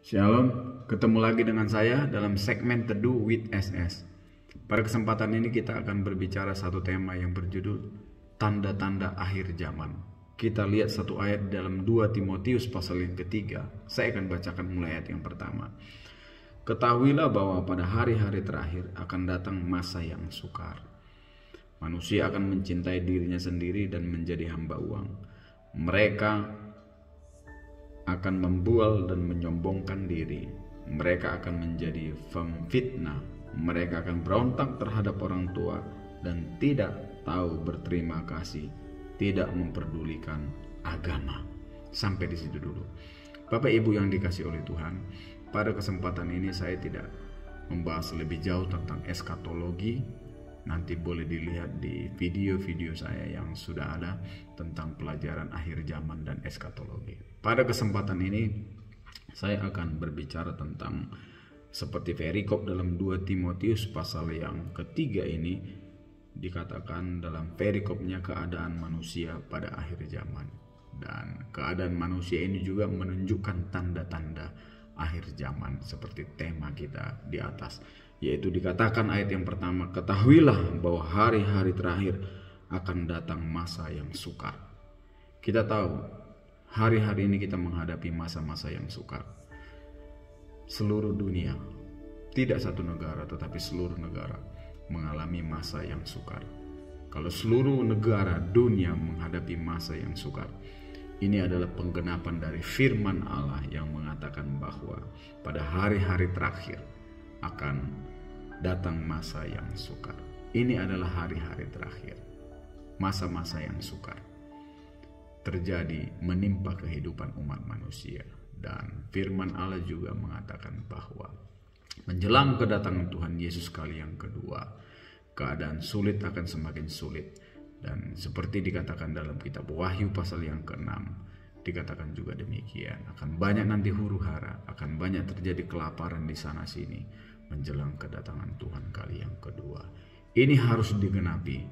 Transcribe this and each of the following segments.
Shalom, ketemu lagi dengan saya dalam segmen Teduh with SS. Pada kesempatan ini kita akan berbicara satu tema yang berjudul Tanda-tanda akhir zaman. Kita lihat satu ayat dalam 2 Timotius pasal yang ketiga. Saya akan bacakan mulai ayat yang pertama. Ketahuilah bahwa pada hari-hari terakhir akan datang masa yang sukar. Manusia akan mencintai dirinya sendiri dan menjadi hamba uang. Mereka akan membual dan menyombongkan diri. Mereka akan menjadi pemfitnah. Mereka akan berontak terhadap orang tua dan tidak tahu berterima kasih, tidak memperdulikan agama. Sampai di situ dulu. Bapak Ibu yang dikasihi oleh Tuhan, pada kesempatan ini saya tidak membahas lebih jauh tentang eskatologi. Nanti boleh dilihat di video-video saya yang sudah ada tentang pelajaran akhir zaman dan eskatologi. Pada kesempatan ini saya akan berbicara tentang seperti perikop dalam 2 Timotius pasal yang ketiga ini dikatakan dalam perikopnya keadaan manusia pada akhir zaman. Dan keadaan manusia ini juga menunjukkan tanda-tanda akhir zaman seperti tema kita di atas. Yaitu dikatakan ayat yang pertama, ketahuilah bahwa hari-hari terakhir akan datang masa yang sukar. Kita tahu hari-hari ini kita menghadapi masa-masa yang sukar. Seluruh dunia, tidak satu negara tetapi seluruh negara mengalami masa yang sukar. Kalau seluruh negara dunia menghadapi masa yang sukar, ini adalah penggenapan dari firman Allah yang mengatakan bahwa pada hari-hari terakhir akan datang masa yang sukar. Ini adalah hari-hari terakhir. Masa-masa yang sukar terjadi menimpa kehidupan umat manusia. Dan firman Allah juga mengatakan bahwa menjelang kedatangan Tuhan Yesus kali yang kedua, keadaan sulit akan semakin sulit. Dan seperti dikatakan dalam kitab Wahyu pasal yang ke-6, dikatakan juga demikian. Akan banyak nanti huru-hara, akan banyak terjadi kelaparan di sana sini menjelang kedatangan Tuhan kali yang kedua. Ini harus digenapi.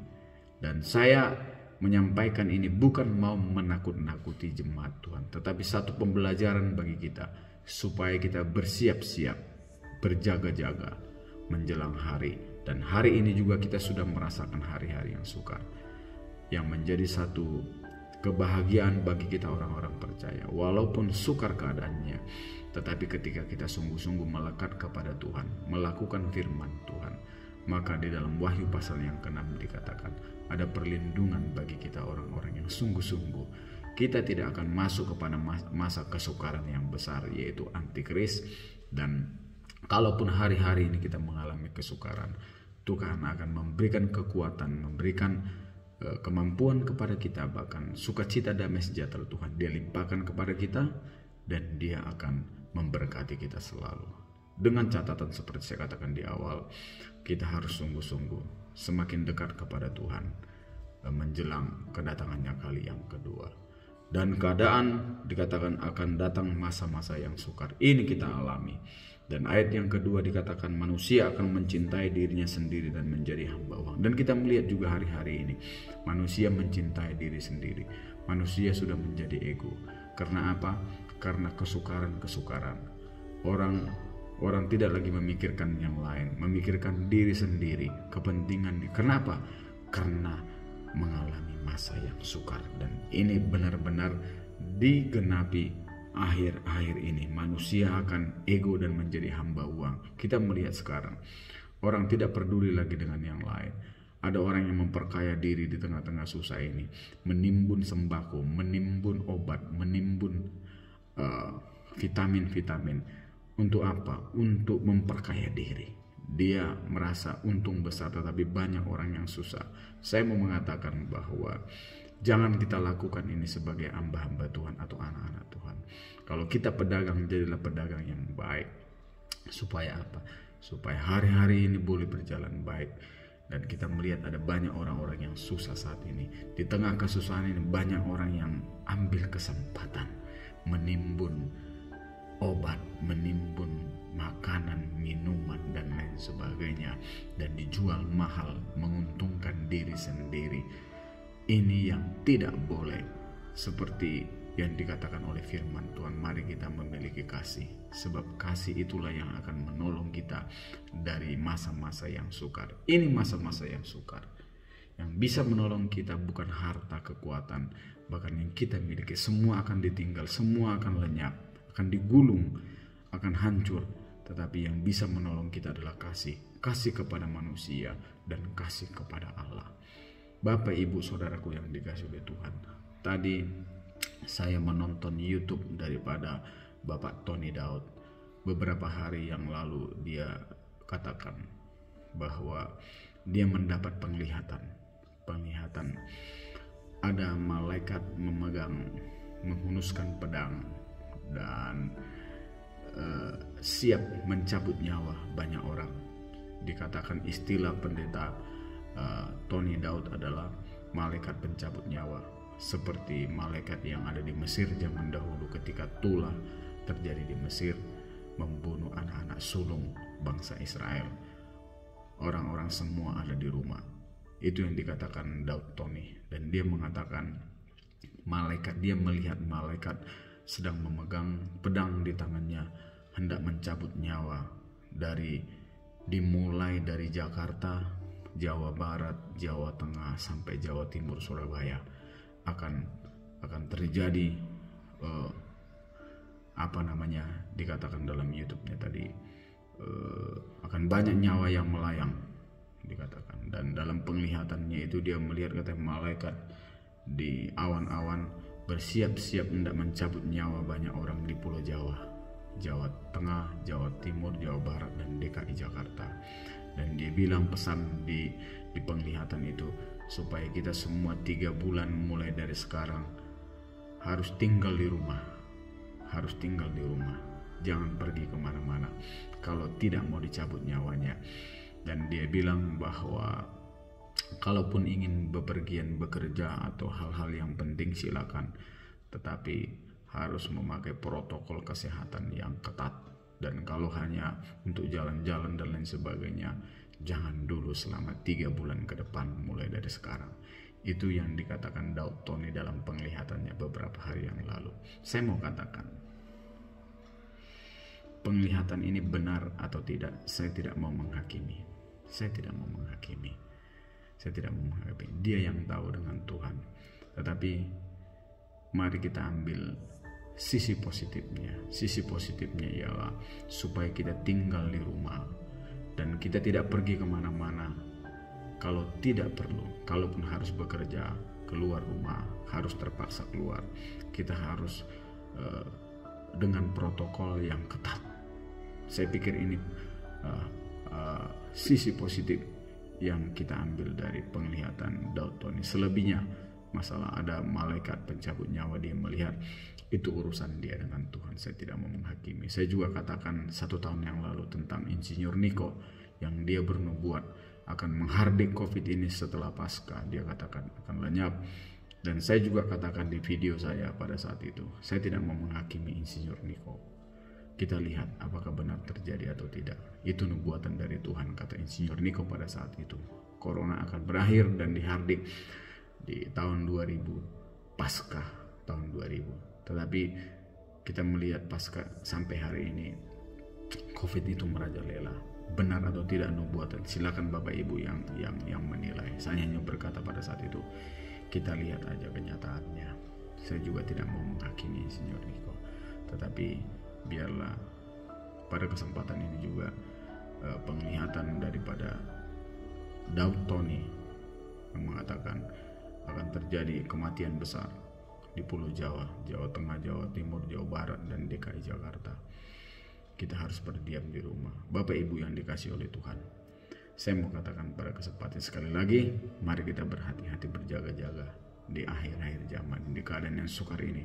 Dan saya menyampaikan ini bukan mau menakut-nakuti jemaat Tuhan, tetapi satu pembelajaran bagi kita supaya kita bersiap-siap, berjaga-jaga menjelang hari. Dan hari ini juga kita sudah merasakan hari-hari yang sukar, yang menjadi satu kebahagiaan bagi kita orang-orang percaya. Walaupun sukar keadaannya, tetapi ketika kita sungguh-sungguh melekat kepada Tuhan, melakukan firman Tuhan, maka di dalam Wahyu pasal yang ke-6 dikatakan ada perlindungan bagi kita orang-orang yang sungguh-sungguh. Kita tidak akan masuk kepada masa kesukaran yang besar, yaitu antikris. Dan kalaupun hari-hari ini kita mengalami kesukaran, Tuhan akan memberikan kekuatan, memberikan kemampuan kepada kita, bahkan sukacita damai sejahtera Tuhan Dia limpahkan kepada kita, dan Dia akan memberkati kita selalu. Dengan catatan seperti saya katakan di awal, kita harus sungguh-sungguh semakin dekat kepada Tuhan menjelang kedatangannya kali yang kedua. Dan keadaan dikatakan akan datang masa-masa yang sukar. Ini kita alami. Dan ayat yang kedua dikatakan manusia akan mencintai dirinya sendiri dan menjadi hamba uang. Dan kita melihat juga hari-hari ini manusia mencintai diri sendiri. Manusia sudah menjadi ego. Karena apa? Karena kesukaran-kesukaran. Orang tidak lagi memikirkan yang lain, memikirkan diri sendiri, kepentingan. Kenapa? Karena mengalami masa yang sukar. Dan ini benar-benar digenapi. Akhir-akhir ini manusia akan ego dan menjadi hamba uang. Kita melihat sekarang orang tidak peduli lagi dengan yang lain. Ada orang yang memperkaya diri di tengah-tengah susah ini, menimbun sembako, menimbun obat, menimbun vitamin-vitamin. Untuk apa? Untuk memperkaya diri. Dia merasa untung besar, tetapi banyak orang yang susah. Saya mau mengatakan bahwa jangan kita lakukan ini sebagai hamba-hamba Tuhan atau anak-anak Tuhan. Kalau kita pedagang, jadilah pedagang yang baik. Supaya apa? Supaya hari-hari ini boleh berjalan baik. Dan kita melihat ada banyak orang-orang yang susah saat ini. Di tengah kesusahan ini banyak orang yang ambil kesempatan menimbun obat, menimbun makanan, minuman, dan lain sebagainya. Dan dijual mahal, menguntungkan diri sendiri. Ini yang tidak boleh. Seperti yang dikatakan oleh firman Tuhan, mari kita memiliki kasih, sebab kasih itulah yang akan menolong kita dari masa-masa yang sukar. Ini masa-masa yang sukar. Yang bisa menolong kita bukan harta, kekuatan, bahkan yang kita miliki. Semua akan ditinggal, semua akan lenyap, akan digulung, akan hancur. Tetapi yang bisa menolong kita adalah kasih. Kasih kepada manusia dan kasih kepada Allah. Bapak, Ibu, Saudaraku yang dikasihi oleh Tuhan, tadi saya menonton YouTube daripada Bapak Tony Daud. Beberapa hari yang lalu dia katakan bahwa dia mendapat penglihatan ada malaikat menghunuskan pedang dan siap mencabut nyawa banyak orang. Dikatakan istilah pendeta Tony Daud adalah malaikat pencabut nyawa, seperti malaikat yang ada di Mesir zaman dahulu ketika Tula terjadi di Mesir, membunuh anak-anak sulung bangsa Israel. Orang-orang semua ada di rumah. Itu yang dikatakan Daud Tony, dan dia mengatakan dia melihat malaikat sedang memegang pedang di tangannya, hendak mencabut nyawa dimulai dari Jakarta, Jawa Barat, Jawa Tengah sampai Jawa Timur, Surabaya. Akan terjadi dikatakan dalam YouTube-nya tadi, akan banyak nyawa yang melayang, dikatakan. Dan dalam penglihatannya itu dia melihat malaikat di awan-awan bersiap-siap hendak mencabut nyawa banyak orang di Pulau Jawa, Jawa Tengah, Jawa Timur, Jawa Barat, dan DKI Jakarta. Dan dia bilang pesan di penglihatan itu, supaya kita semua 3 bulan mulai dari sekarang harus tinggal di rumah. Jangan pergi kemana-mana kalau tidak mau dicabut nyawanya. Dan dia bilang bahwa kalaupun ingin bepergian, bekerja atau hal-hal yang penting silakan, tetapi harus memakai protokol kesehatan yang ketat. Dan kalau hanya untuk jalan-jalan dan lain sebagainya, jangan dulu selama 3 bulan ke depan mulai dari sekarang. Itu yang dikatakan Daud Tony dalam penglihatannya beberapa hari yang lalu. Saya mau katakan, penglihatan ini benar atau tidak, saya tidak mau menghakimi. Dia yang tahu dengan Tuhan. Tetapi mari kita ambil sisi positifnya. Sisi positifnya ialah supaya kita tinggal di rumah dan kita tidak pergi kemana-mana. Kalau tidak perlu, kalaupun harus bekerja, keluar rumah, harus terpaksa keluar, kita harus dengan protokol yang ketat. Saya pikir ini sisi positif yang kita ambil dari penglihatan Daud Tony. Selebihnya masalah ada malaikat pencabut nyawa, dia melihat, itu urusan dia dengan Tuhan. Saya tidak mau menghakimi. Saya juga katakan 1 tahun yang lalu tentang Insinyur Niko yang dia bernubuat akan menghardik COVID ini setelah Paskah. Dia katakan akan lenyap. Dan saya juga katakan di video saya pada saat itu, saya tidak mau menghakimi Insinyur Niko. Kita lihat apakah benar terjadi atau tidak. Itu nubuatan dari Tuhan, kata Insinyur Niko pada saat itu. Corona akan berakhir dan dihardik di tahun 2000, Paskah tahun 2000. Tetapi kita melihat Paskah sampai hari ini, COVID itu merajalela. Benar atau tidak nubuatan, silakan Bapak Ibu yang menilai. Saya hanya berkata pada saat itu, kita lihat aja kenyataannya. Saya juga tidak mau menghakimi Insinyur Niko, tetapi biarlah pada kesempatan ini juga penglihatan daripada Daud Tony yang mengatakan akan terjadi kematian besar di Pulau Jawa, Jawa Tengah, Jawa Timur, Jawa Barat, dan DKI Jakarta. Kita harus berdiam di rumah. Bapak Ibu yang dikasihi oleh Tuhan, saya mau katakan pada kesempatan sekali lagi, mari kita berhati-hati, berjaga-jaga di akhir-akhir zaman. Di keadaan yang sukar ini,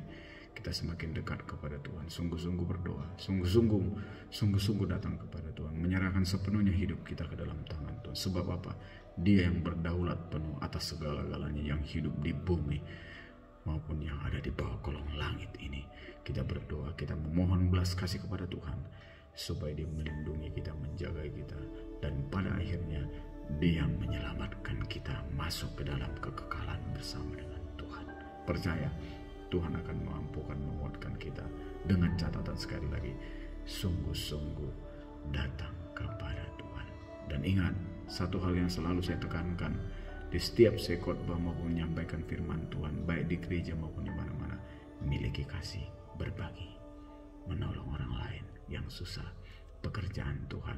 kita semakin dekat kepada Tuhan. Sungguh-sungguh berdoa, sungguh-sungguh datang kepada Tuhan, menyerahkan sepenuhnya hidup kita ke dalam tangan Tuhan. Sebab apa? Dia yang berdaulat penuh atas segala-galanya yang hidup di bumi maupun yang ada di bawah kolong langit ini. Kita berdoa, kita memohon belas kasih kepada Tuhan supaya Dia melindungi kita, menjaga kita, dan pada akhirnya Dia menyelamatkan kita masuk ke dalam kekekalan bersama dengan Tuhan. Percaya, Tuhan akan mampukan menguatkan kita. Dengan catatan sekali lagi, sungguh-sungguh datang kepada Tuhan. Dan ingat, satu hal yang selalu saya tekankan di setiap saya khotbah maupun menyampaikan firman Tuhan, baik di gereja maupun di mana-mana, miliki kasih, berbagi, menolong orang lain yang susah, pekerjaan Tuhan,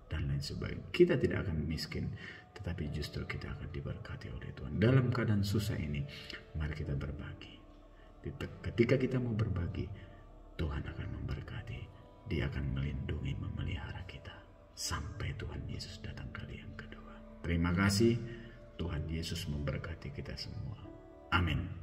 dan lain sebagainya. Kita tidak akan miskin, tetapi justru kita akan diberkati oleh Tuhan. Dalam keadaan susah ini, mari kita berbagi. Ketika kita mau berbagi, Tuhan akan memberkati. Dia akan melindungi, memelihara kita sampai Tuhan Yesus datang kali yang kedua. Terima kasih. Tuhan Yesus memberkati kita semua. Amin.